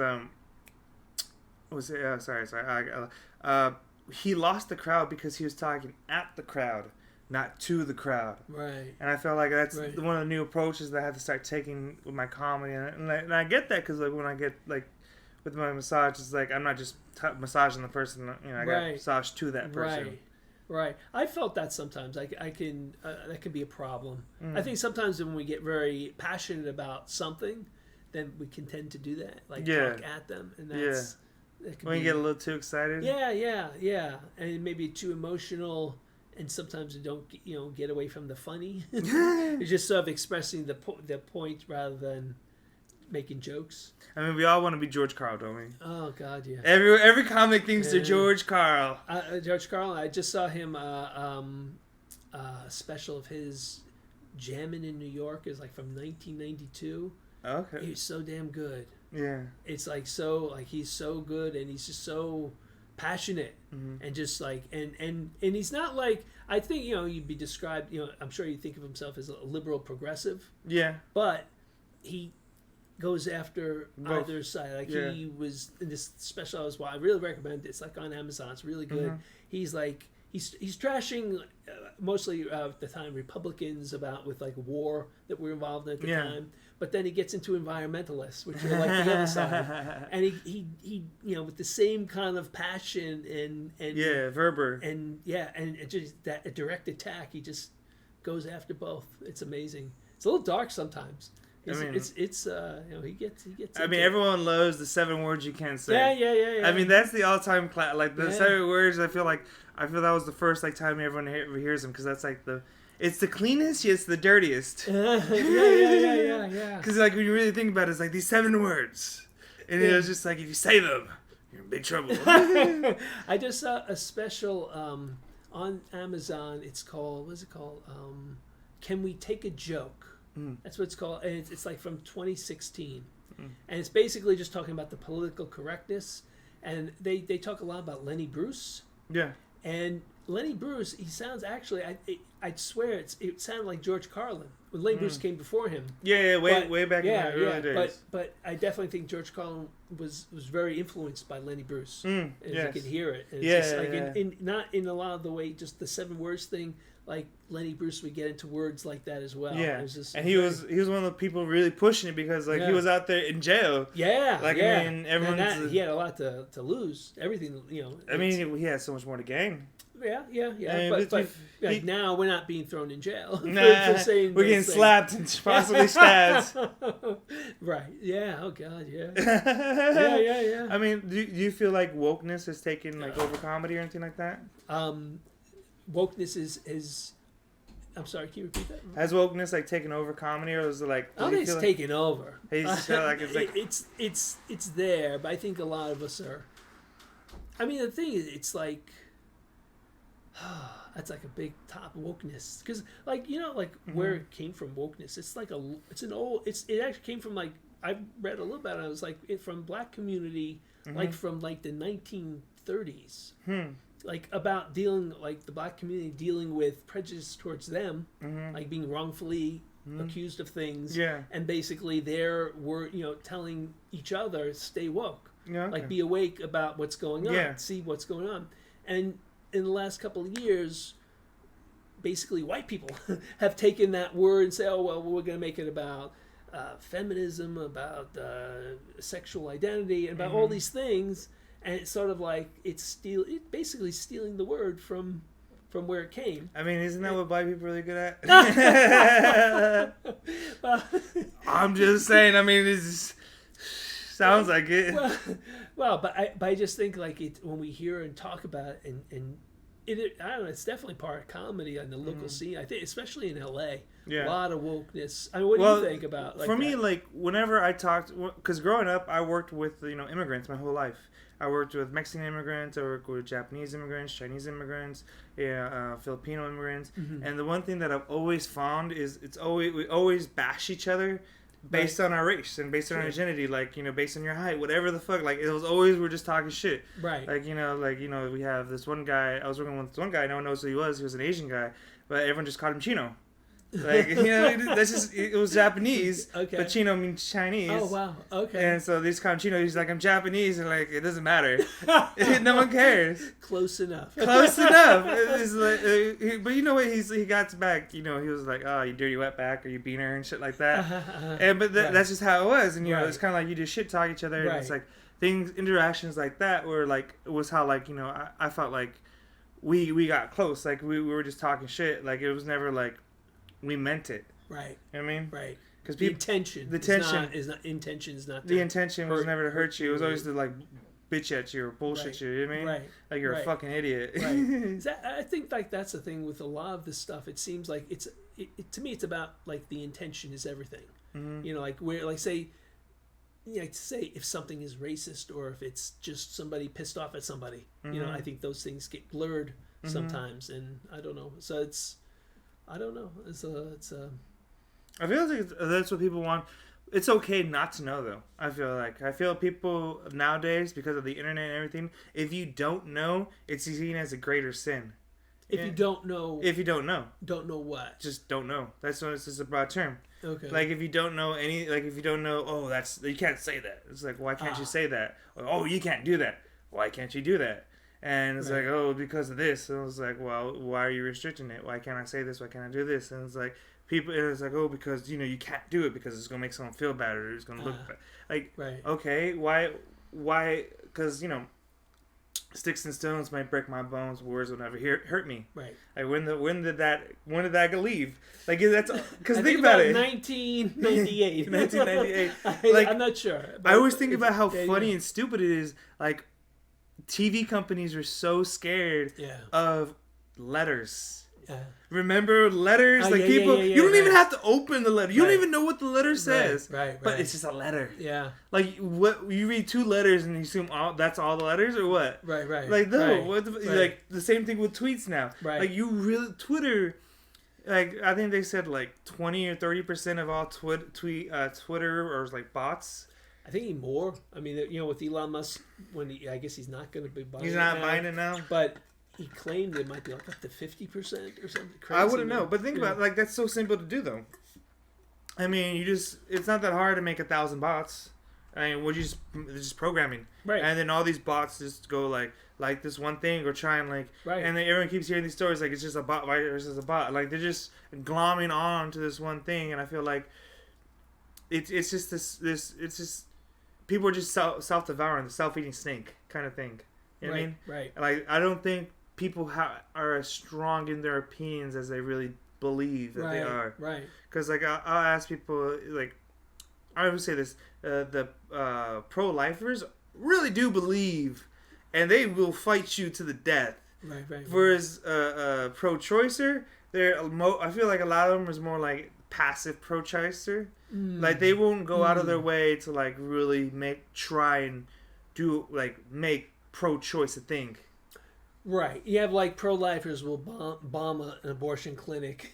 he lost the crowd because he was talking at the crowd, not to the crowd. Right. And I felt like that's one of the new approaches that I have to start taking with my comedy, and I get that because like when I get like with my massage, it's like I'm not just massaging the person, I got massage to that person. Right. I felt that sometimes. I can that can be a problem. I think sometimes when we get very passionate about something, then we can tend to do that, like talk at them, and that's when you get a little too excited. Yeah, and maybe too emotional, and sometimes you don't get away from the funny. You're just sort of expressing the point rather than making jokes. I mean, we all want to be George Carl, don't we? Oh God, yeah. Every comic thinks they're George Carl. George Carl. I just saw him a special of his jamming in New York. Is like from 1992. Okay. He's so damn good. Yeah. It's like he's so good, and he's just so passionate, and just like and he's not like, I think you'd be described. I'm sure you think of himself as a liberal progressive. Yeah. But he goes after either side. Like he was in this special I really recommend it. It's like on Amazon. It's really good. He's like he's trashing mostly at the time Republicans with like war that were involved in at the time. But then he gets into environmentalists, which are like the other side, and he with the same kind of passion and fervor and just that a direct attack. He just goes after both. It's amazing. It's a little dark sometimes. It's he gets. I mean, everyone loves the 7 words you can't say. Yeah. I mean, that's the all-time like the 7 words. I feel that was the first like time everyone ever hears them because that's like it's the cleanest, yet it's the dirtiest. Yeah. Because like when you really think about it, it's like these 7 words, and it was just like if you say them, you're in big trouble. I just saw a special on Amazon. It's called Can We Take a Joke? That's what it's called, and it's like from 2016, and it's basically just talking about the political correctness, and they talk a lot about Lenny Bruce. Yeah. And Lenny Bruce, he sounds actually, I'd swear it sounded like George Carlin when Lenny Bruce came before him. Way back in the early days. But I definitely think George Carlin was very influenced by Lenny Bruce. As you could hear it. And it's just like not in a lot of the way, just the 7 words thing. Like Lenny Bruce would get into words like that as well. Yeah, and he was one of the people really pushing it because he was out there in jail. Yeah, I mean, everyone. He had a lot to lose. Everything, I mean, he had so much more to gain. Yeah. I mean, but now we're not being thrown in jail for saying we're getting slapped and possibly stabbed. Right. Yeah. Oh God. Yeah. Yeah. I mean, do you feel like wokeness has taken over comedy or anything like that? Wokeness is. I'm sorry. Can you repeat that? Has wokeness taken over comedy, or is it like? I don't think it's taken over. It's like it's there, but I think a lot of us are. I mean, the thing is, it's like. That's like a big top wokeness because where it came from wokeness. It's like it actually came from I read a little bit. I was from black community, from the 1930s. About dealing the black community dealing with prejudice towards them, being wrongfully accused of things, and basically were telling each other stay woke, be awake about what's going on, see what's going on, and in the last couple of years, basically white people have taken that word and say, oh well, we're going to make it about feminism, about sexual identity, and about all these things. And it's sort of like it's basically stealing the word from where it came. I mean, isn't that what black people are really good at? I'm just saying. I mean, it sounds like it. Well, but I just think when we hear and talk about it, and I don't know, it's definitely part of comedy on the local scene. I think, especially in LA, a lot of wokeness. I mean, what do you think about? For me, whenever I talked, because growing up, I worked with immigrants my whole life. I worked with Mexican immigrants, I worked with Japanese immigrants, Chinese immigrants, Filipino immigrants, and the one thing that I've always found is we always bash each other based on our race and based on our identity, based on your height, whatever the fuck. It was always we're just talking shit. Right. We have this one guy. I was working with this one guy. No one knows who he was. He was an Asian guy, but everyone just called him Chino. That's just it was Japanese, but Chino means Chinese. Oh wow, okay. And so these call him Chino. He's like, I'm Japanese, and it doesn't matter. No one cares. Close enough. It's but you know what? He got back. He was like, oh, you dirty wetback, or you beaner and shit like that. That's just how it was. And it's kind of like you just shit talk each other, and it's like interactions like that were was how I felt like we got close. We were just talking shit. It was never we meant it. Right. You know what I mean? Right. Because the intention is not the intention was never to hurt you. It was always to bitch at you or bullshit you. You know what I mean? Right. You're a fucking idiot. Right. I think that's the thing with a lot of this stuff. It seems like to me it's about the intention is everything. Where say if something is racist or if it's just somebody pissed off at somebody. I think those things get blurred sometimes, and I don't know. So I don't know. I feel like that's what people want. It's okay not to know, though. I feel people nowadays, because of the internet and everything, if you don't know, it's seen as a greater sin. If you don't know. Don't know what? Just don't know. That's what it's a broad term. Okay. If you don't know if you don't know, oh, you can't say that. It's why can't you say that? Or, oh, you can't do that. Why can't you do that? And it's oh, because of this. And I was well, why are you restricting it? Why can't I say this? Why can't I do this? And it's oh, because, you can't do it because it's going to make someone feel bad or it's going to look bad. Right. Okay, why, because, sticks and stones might break my bones, words will never hurt me. Right. Like when did that leave? Like that's because think about it. 1998. 1998. Like I'm not sure. I always think about how funny and stupid it is. Like TV companies are so scared of letters. Yeah. Remember letters? Like people, you don't even have to open the letter. You don't even know what the letter says. Right. But it's just a letter. Yeah. Like what you read 2 letters and you assume that's all the letters or what? Right. Like no, like the same thing with tweets now. Right. Like you really Twitter. Like I think they said like 20 or 30% of all Twitter or like bots. I think even more. I mean, with Elon Musk, I guess he's not going to be buying. He's not buying it now, but. He claimed it might be like up to 50% or something crazy. I wouldn't know, but think about it, like that's so simple to do though. I mean, it's not that hard to make 1,000 bots. I mean, it's just programming, right? And then all these bots just go like this one thing or try and and then everyone keeps hearing these stories like it's just a bot versus a bot. Like they're just glomming on to this one thing, and I feel like it's just this it's just people are just self-devouring, the self-eating snake kind of thing. You know what I mean? Right. Like I don't think people are as strong in their opinions as they really believe that they are. Right. Because like I'll ask people, like I always say this: the pro-lifers really do believe, and they will fight you to the death. Right. Whereas pro-choicer, I feel like a lot of them is more like passive pro-choicer. Like they won't go out of their way to like really try and make pro-choice a thing. Right. You have like pro-lifers will bomb an abortion clinic.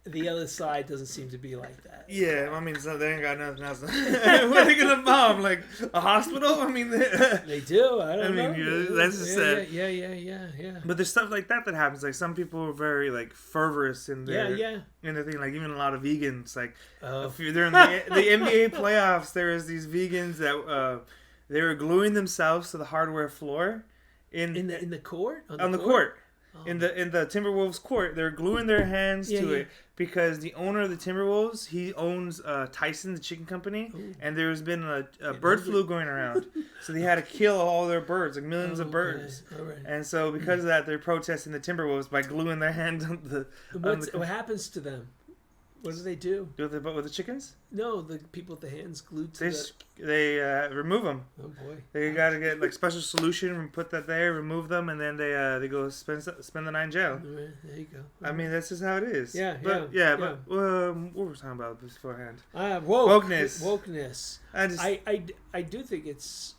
The other side doesn't seem to be like that. Yeah, I mean, so they ain't got nothing else. What are they gonna bomb? Like a hospital? I mean, they do. I don't know. That's just sad. Yeah. But there's stuff like that happens. Like some people are very like fervorous in their in the thing. Like even a lot of vegans. Like during the NBA playoffs, there was these vegans that they were gluing themselves to the hardware floor. In the court? On the court. Oh. In the Timberwolves court, they're gluing their hands to it because the owner of the Timberwolves, he owns Tyson, the chicken company, and there's been a bird flu going around, so they had to kill all their birds, like millions of birds. Right. And so because of that, they're protesting the Timberwolves by gluing their hands on the. What happens to them? What do they do? With the chickens? No, the people with the hands glued to They remove them. Oh boy! They got to get like special solution and put that there, remove them, and then they go spend the night in jail. There you go. I mean, that's just how it is. But what were we talking about beforehand? Wokeness. I do think it's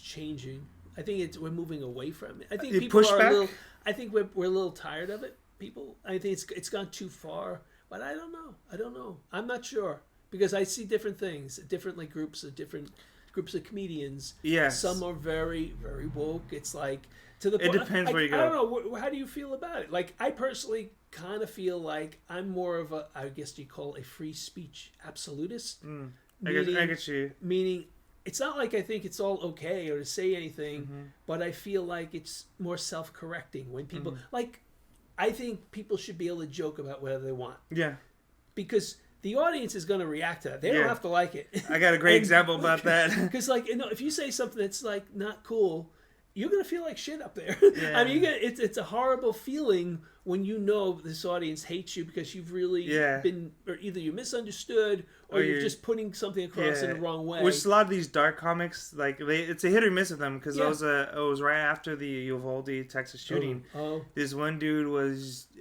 changing. I think we're moving away from it. I think people are a little. I think we're a little tired of it. People, I think it's gone too far. But I don't know. I'm not sure because I see different things, different groups of comedians. Yes. Some are very, very woke. It's like to the point. It depends where you go. I don't know. How do you feel about it? Like I personally kind of feel like I'm more of a, I guess you call a free speech absolutist. I get you. Meaning, it's not like I think it's all okay or to say anything, but I feel like it's more self-correcting when people like. I think people should be able to joke about whatever they want. Yeah. Because the audience is going to react to that. They don't have to like it. I got a great example about that. Because, if you say something that's, not cool, you're going to feel like shit up there. Yeah. I mean, it's a horrible feeling when you know this audience hates you because you've really been, or either you're misunderstood or you're just putting something across in the wrong way. Which a lot of these dark comics, it's a hit or miss with them because it was right after the Uvalde, Texas shooting. This one dude it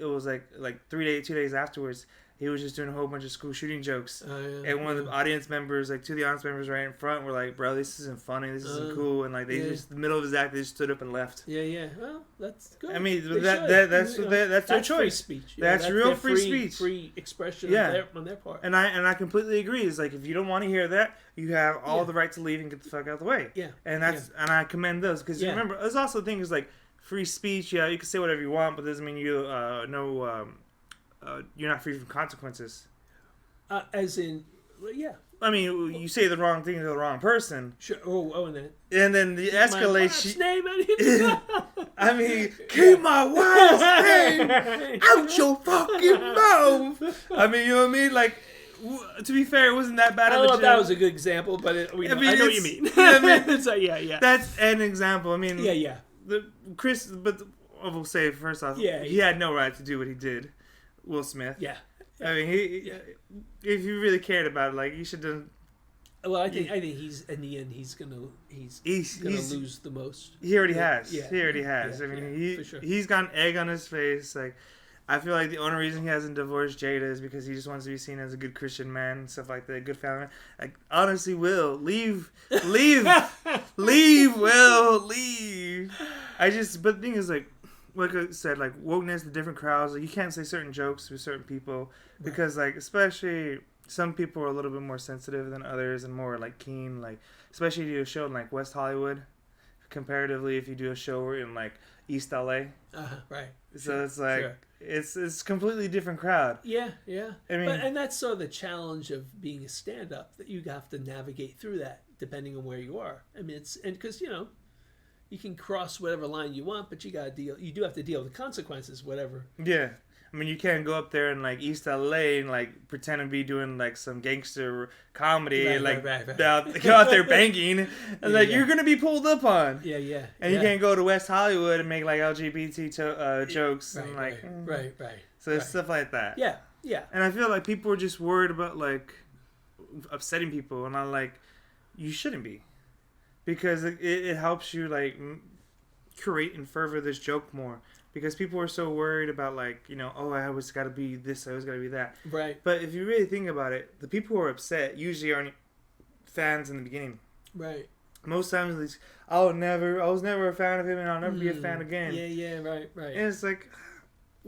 was like 2 days afterwards. He was just doing a whole bunch of school shooting jokes. And one of the audience members, two of the audience members right in front were like, bro, this isn't funny. This isn't cool. And they just, in the middle of his act, they just stood up and left. Yeah. Well, that's good. I mean, that's their choice. Free speech. That's real free speech. Free expression on their part. And I completely agree. It's like, if you don't want to hear that, you have all the right to leave and get the fuck out of the way. Yeah. And and I commend those. Because remember, there's also things like free speech. Yeah, you can say whatever you want, but it doesn't mean you you're not free from consequences. As in, I mean, you say the wrong thing to the wrong person. Sure. And then the escalation. Name I mean, keep my wife's name out your fucking mouth. I mean, you know what I mean? to be fair, it wasn't that bad I of don't a know joke. if that was a good example, but I know what you mean. So, yeah. That's an example. I mean, Yeah. We'll say first off, Yeah, he had no right to do what he did. Will Smith. Yeah. I mean, if you really cared about it, like, you should have. Well, I think he's in the end he's gonna lose the most. He already has. Yeah. He already has. Yeah, I mean, for sure. he's got an egg on his face. Like, I feel like the only reason he hasn't divorced Jada is because he just wants to be seen as a good Christian man and stuff like that, good family man. Like, honestly, Will, leave, Will, leave. But the thing is, like I said, like, wokeness, the different crowds, like, you can't say certain jokes to certain people because, like, especially some people are a little bit more sensitive than others and more, like, keen, like, especially if you do a show in, like, West Hollywood, comparatively if you do a show in, like, East LA. Right. So it's like, it's completely different crowd. Yeah. I mean, and that's sort of the challenge of being a stand-up, that you have to navigate through that depending on where you are. I mean, because you can cross whatever line you want, but you do have to deal with the consequences, whatever. Yeah. I mean, you can't go up there in, like, East LA and, like, pretend to be doing, like, some gangster comedy and, like, go out there banging. And, you're going to be pulled up on. Yeah. And you can't go to West Hollywood and make, like, LGBT jokes. And, like, right. So there's stuff like that. Yeah. And I feel like people are just worried about, like, upsetting people. And I'm like, you shouldn't be. Because it helps you, like, create and further this joke more. Because people are so worried about, like, I always got to be this, I always got to be that. Right. But if you really think about it, the people who are upset usually aren't fans in the beginning. Right. Most times, I was never a fan of him and I'll never be a fan again. Yeah, right. And it's like,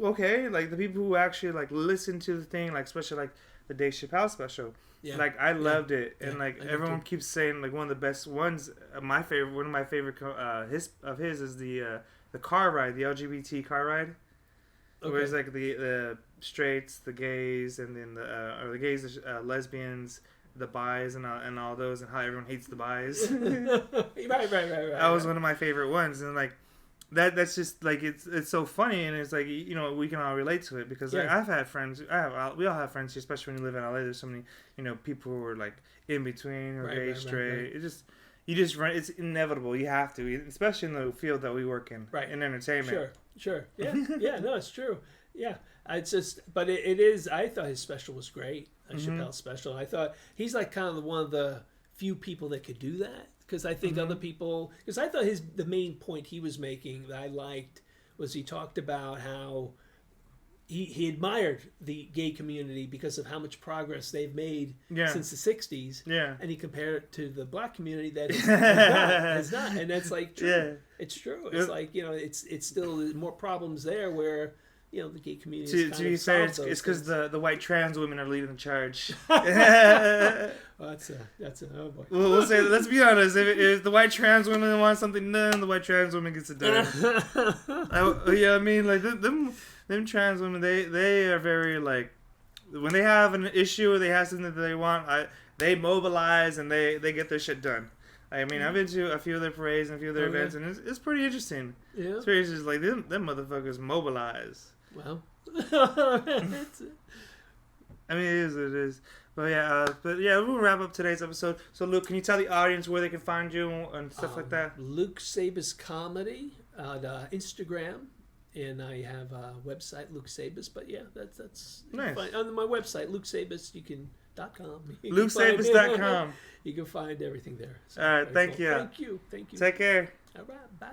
okay, like, the people who actually, like, listen to the thing, like, especially, like, the Dave Chappelle special. Yeah. Like, I loved it. And, like, everyone keeps saying, like, one of the best ones, one of my favorite of his is the car ride, the LGBT car ride. Okay. Where it's like the straights, the gays, and then the gays, the lesbians, the bis, and all those, and how everyone hates the bis. Right. That was one of my favorite ones, and, like, that's just, like, it's so funny, and it's like, we can all relate to it because like, I've had friends, we all have friends, especially when you live in LA. There's so many people who are, like, in between or gay, straight. It just. You just run. It's inevitable. You have to, especially in the field that we work in, in entertainment. Sure. Yeah. No, it's true. Yeah, but it is. I thought his special was great. Chappelle's special. I thought he's, like, kind of one of the few people that could do that, because I think other people. Because I thought the main point he was making that I liked was he talked about how he admired the gay community because of how much progress they've made since the 60s. Yeah. And he compared it to the black community that is not. And that's, like, true. Yeah. It's true. It's like, it's still more problems there where, the gay community to be fair, it's because the white trans women are leading the charge. Well, that's oh boy. We'll say, let's be honest, if the white trans women want something done, the white trans woman gets it done. I mean, like, them trans women, they are very, like, when they have an issue or they have something that they want, they mobilize and they get their shit done. I mean, I've been to a few of their parades and a few of their events, and it's pretty interesting. Yeah. It's very interesting. Like, them motherfuckers mobilize. Well. I mean, it is what it is. But yeah, we'll wrap up today's episode. So, Luke, can you tell the audience where they can find you and stuff like that? Luke Sabis Comedy on Instagram. And I have a website, Luke Sabis. But yeah, that's nice. On my website, LukeSabis.com. LukeSabis.com. You can find everything there. So, all right, thank you. Thank you. Take care. All right, bye.